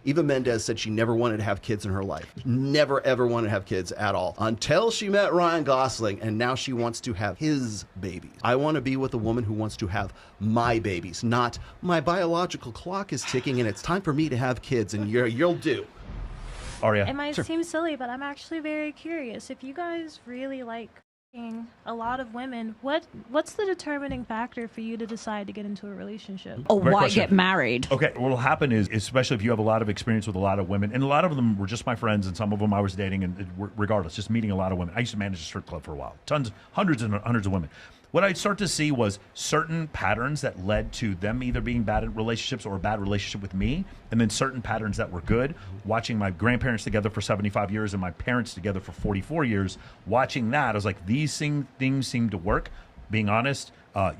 Eva Mendes said she never wanted to have kids in her life. Never, ever wanted to have kids at all. Until she met Ryan Gosling, and now she wants to have his babies. I want to be with a woman who wants to have my babies, not my biological clock is ticking and it's time for me to have kids, and you'll do. Aria. It might seem silly, but I'm actually very curious. If you guys really like a lot of women, what's the determining factor for you to decide to get into a relationship? Or Great why question. get married? Okay, what will happen is, especially if you have a lot of experience with a lot of women, and a lot of them were just my friends, and some of them I was dating, and regardless, just meeting a lot of women. I used to manage a strip club for a while. Hundreds and hundreds of women. What I'd start to see was certain patterns that led to them either being bad in relationships or a bad relationship with me, and then certain patterns that were good. Watching my grandparents together for 75 years and my parents together for 44 years, watching that, I was like, these things seem to work. Being honest,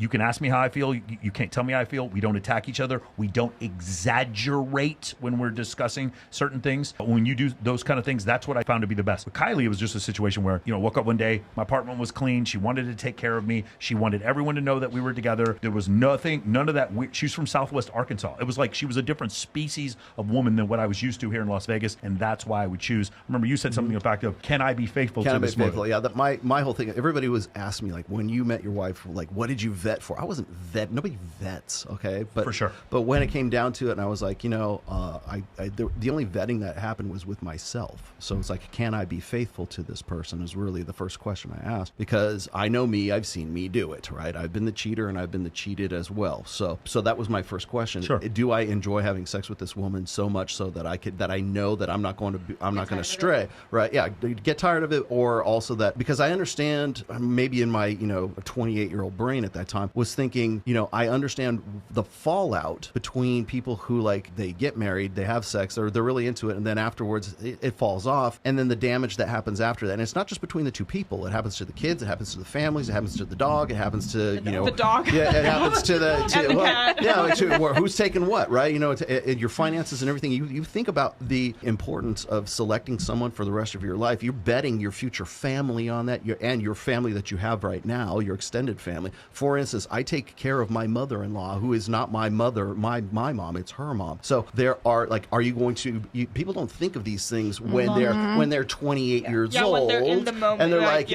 you can ask me how I feel. You can't tell me how I feel. We don't attack each other. We don't exaggerate when we're discussing certain things. But when you do those kind of things, that's what I found to be the best. With Kylie, it was just a situation where, woke up one day, my apartment was clean. She wanted to take care of me. She wanted everyone to know that we were together. There was none of that. She's from Southwest Arkansas. It was like she was a different species of woman than what I was used to here in Las Vegas, and that's why I would choose. Remember, you said something about can I be faithful to this woman? Yeah, my whole thing, everybody was asking me, like, when you met your wife, like, what did you vet for? I wasn't nobody vets, okay? But for sure. But when it came down to it, and I was like, the only vetting that happened was with myself. So it's like, can I be faithful to this person is really the first question I asked, because I know me, I've seen me do it, right? I've been the cheater and I've been the cheated as well. So that was my first question. Sure. Do I enjoy having sex with this woman so much so that I know that I'm not going to stray, right? Yeah, get tired of it, or also that, because I understand, maybe in my 28-year-old brain at that time was thinking, I understand the fallout between people who, like, they get married, they have sex, or they're really into it, and then afterwards it falls off, and then the damage that happens after that. And it's not just between the two people. It happens to the kids, it happens to the families, it happens to the dog, it happens to the dog. Yeah, it happens to the cat. Yeah, who's taking what, right? Your finances and everything. You think about the importance of selecting someone for the rest of your life. You're betting your future family on that, and your family that you have right now, your extended family. For instance, I take care of my mother-in-law, who is not my mother, my mom, it's her mom. So there are, like, are you going to, people don't think of these things when they're 28 years old. When they're in the moment. And they're like,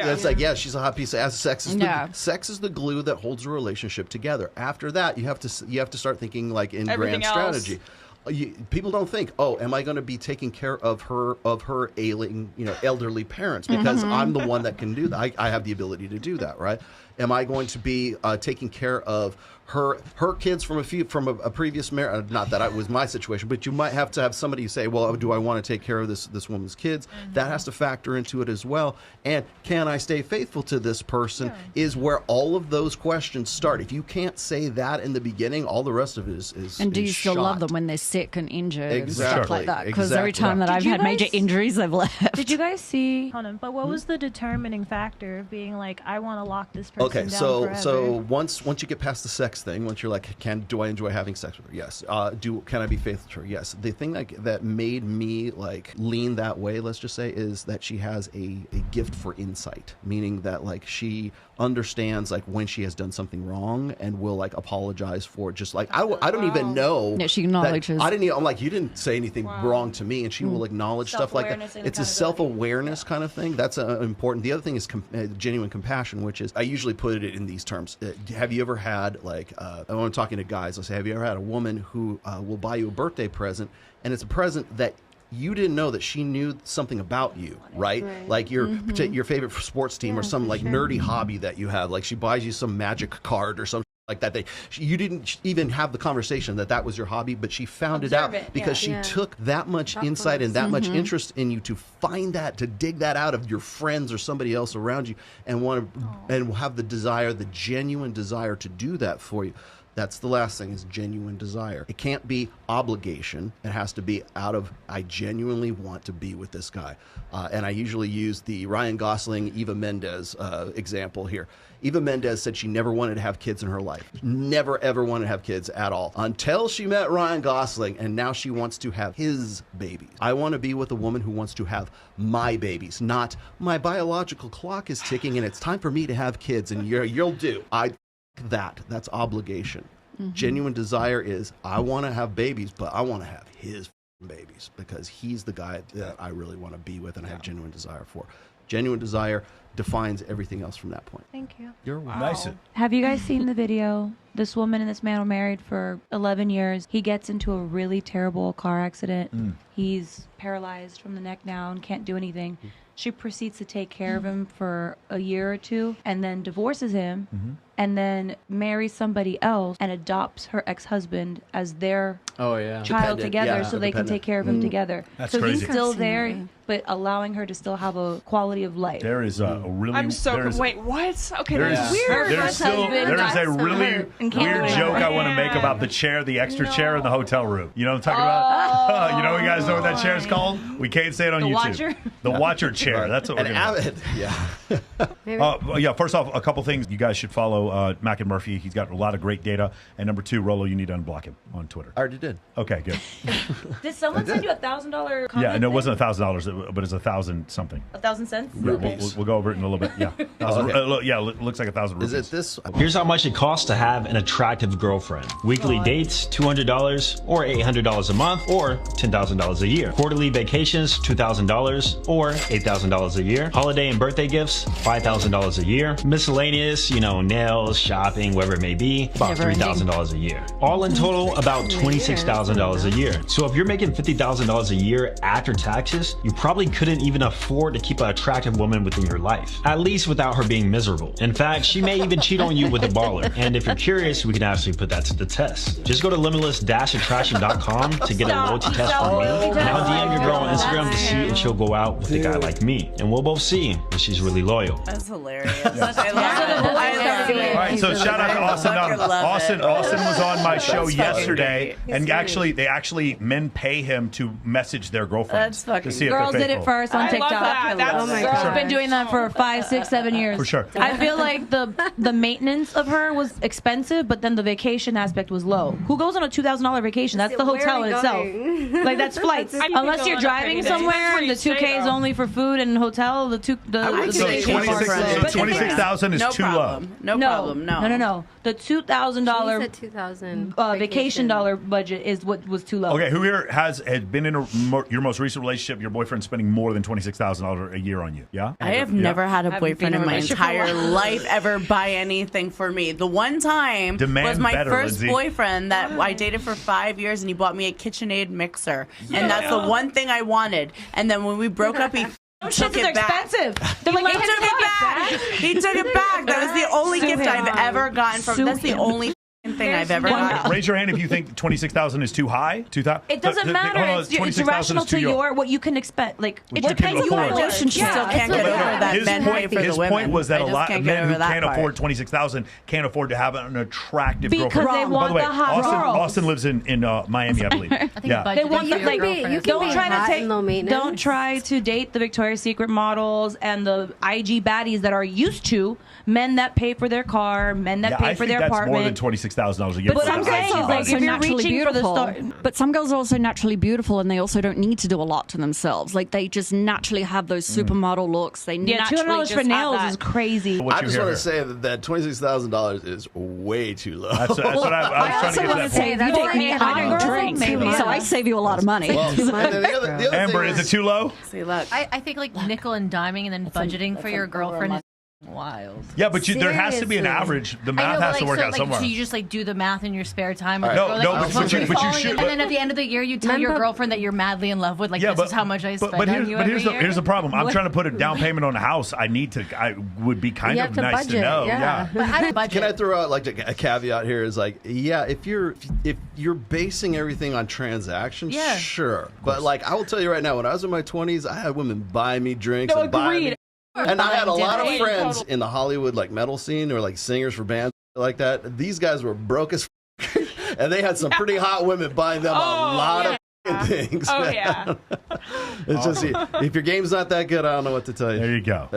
she's a hot piece of ass. Sex is the glue that holds a relationship together. After that, you have to start thinking, like, in Everything grand else. strategy. People don't think, am I going to be taking care of her ailing, elderly parents, because I'm the one that can do that. I have the ability to do that, right? Am I going to be taking care of her kids from a previous marriage? Not that was my situation, but you might have to have somebody say, well, do I want to take care of this woman's kids? That has to factor into it as well. And can I stay faithful to this person? Is where all of those questions start. If you can't say that in the beginning, all the rest of it is And do you still shot. love them when they're sick and injured and Exactly. stuff like that? Because every Exactly. time that I've you had major guys- injuries, they've left. Did you guys see? Hold on, but what was the determining factor of being like, I want to lock this person Okay, down so forever? once you get past the sex thing, once you're like, do I enjoy having sex with her? Yes. Can I be faithful to her? Yes. The thing that made me, like, lean that way, let's just say, is that she has a gift for insight, meaning that, like, she understands, like, when she has done something wrong and will, like, apologize for it. Just like, I don't even know. Yeah, she that- acknowledges. I'm like, you didn't say anything wrong to me, and she will acknowledge stuff like that. Self-awareness and It's a accountability. self-awareness kind of thing. That's important. The other thing is genuine compassion, which is, I usually put it in these terms. Have you ever had, like, when I'm talking to guys, I'll say, have you ever had a woman who will buy you a birthday present, and it's a present that you didn't know that she knew something about you, right? Like your favorite sports team, or some, like, nerdy hobby that you have. Like, she buys you some magic card or something like that. You didn't even have the conversation that was your hobby, but she found it out because she took that much insight and that much interest in you to find that, to dig that out of your friends or somebody else around you, and and have the genuine desire to do that for you. That's the last thing, is genuine desire. It can't be obligation. It has to be out of, I genuinely want to be with this guy. And I usually use the Ryan Gosling, Eva Mendes example here. Eva Mendes said she never wanted to have kids in her life. Never, ever wanted to have kids at all. Until she met Ryan Gosling, and now she wants to have his babies. I want to be with a woman who wants to have my babies, not my biological clock is ticking and it's time for me to have kids, and you'll do. That's obligation. Genuine desire is, I want to have babies, but I want to have his babies because he's the guy that I really want to be with and I have genuine desire for. Genuine desire defines everything else from that point. Thank you. You're welcome. Nice. Have you guys seen the video? This woman and this man were married for 11 years. He gets into a really terrible car accident. He's paralyzed from the neck down, can't do anything. She proceeds to take care of him for a year or two and then divorces him and then marries somebody else and adopts her ex-husband as their child Dependent, together yeah, so they can dependent. take care of him together. That's so crazy. he's still there, but allowing her to still have a quality of life. There is a really. I'm so there's- wait. What? Okay, There is, that's weird. there's still there is a really and can't weird do it. joke I want to make about the chair, the extra chair in the hotel room. You know what I'm talking about? You know, you guys know what that chair is called? We can't say it on The YouTube. watcher? The watcher chair. That's what we're An going avid, yeah, first off, a couple things. You guys should follow Mac and Murphy. He's got a lot of great data. And number two, Rolo, you need to unblock him on Twitter. I already did. Okay, good. Did someone send you $1,000 comment? Yeah, no, it wasn't $1,000, but it's 1,000 something. 1,000 cents? Yeah, we'll go over it in a little bit. Yeah, looks like 1,000 rupees. Is it this? Here's how much it costs to have an attractive girlfriend. Weekly dates, $200 or $800 a month or $10,000 a year. Quarterly vacations, $2,000 or $8,000 a year. Holiday and birthday gifts, $5,000 a year. Miscellaneous, nails, shopping, whatever it may be, about $3,000 a year. All in total, about $26,000 a year. So if you're making $50,000 a year after taxes, you probably couldn't even afford to keep an attractive woman within your life. At least without her being miserable. In fact, she may even cheat on you with a baller. And if you're curious, we can actually put that to the test. Just go to limitless-attraction.com to get a loyalty test from me. And I'll DM your girl on Instagram to see if she'll go out with a guy like me. And we'll both see if she's really loyal. That's hilarious. I love it. All right, so shout out to Austin. Austin was on my show yesterday, and men pay him to message their girlfriends. That's fucking to see if Girls they're did it faithful. first on I TikTok. love that. That's Oh my so God. I've been doing that for 5, 6, 7 years. For sure. I feel like the maintenance of her was expensive, but then the vacation aspect was low. Who goes on a $2,000 vacation? That's the hotel in itself. Like that's flights. Unless you're driving somewhere and the $2K is only for food and hotel. The I would So say 26,000 is no too problem. low. No problem. No. The $2,000 $2,000 vacation dollar budget is what was too low. Okay, who here has been in your most recent relationship? Your boyfriend spending more than $26,000 a year on you? Yeah. I have never had a boyfriend in my entire life ever buy anything for me. The one time was my first boyfriend that I dated for 5 years, and he bought me a KitchenAid mixer, and that's the one thing I wanted. And then when we broke up, he took it back. Expensive. He took it back. He took it back. That was the only gift I've ever gotten from. That's the only thing I've ever gotten. Raise your hand if you think 26,000 is too high. 2,000. It doesn't matter. It's rational to what you can expect. Like it depends on your relationship. You still can't get over that men pay for the women. His point was that a lot of men who can't part. afford 26,000 can't afford to have an attractive Because girlfriend. they want By the way, the hot girls. Austin lives in Miami, I believe. They want you like don't don't try to date the Victoria's Secret models and the IG baddies that are used to men that pay for their car, men that pay for their that's apartment. more than $26,000 a year. But what I'm saying is like if you're reaching for the star. But some girls are also naturally beautiful, and they also don't need to do a lot to themselves. Like they just naturally have those supermodel looks. They naturally $200 just for have nails that. is crazy. I just want to say that $26,000 is way too low. That's what I was trying to get to that Say point. you take me, I don't drink, so I save you a lot of money. Well, the other Amber, thing is it too low? See, look. I think like nickel and diming and then budgeting for your girlfriend is wild. Yeah, but there has to be an average. The math has to work out somewhere. So you just like do the math in your spare time. Or No, go, no, like, but you should. And then at the end of the year, you tell your girlfriend that you're madly in love with. Like this is how much I spend on you every year. Here's the problem. I'm trying to put a down payment on a house. I would be kind of nice to know. Yeah. But Can I throw out like a caveat here? Is like, if you're basing everything on transactions, sure. But like, I will tell you right now, when I was in my 20s, I had women buy me drinks and buy me. And I had a lot of friends in the Hollywood like metal scene or like singers for bands like that. These guys were broke as and they had some pretty hot women buying them a lot of things. Oh, yeah. It's just if your game's not that good, I don't know what to tell you. There you go.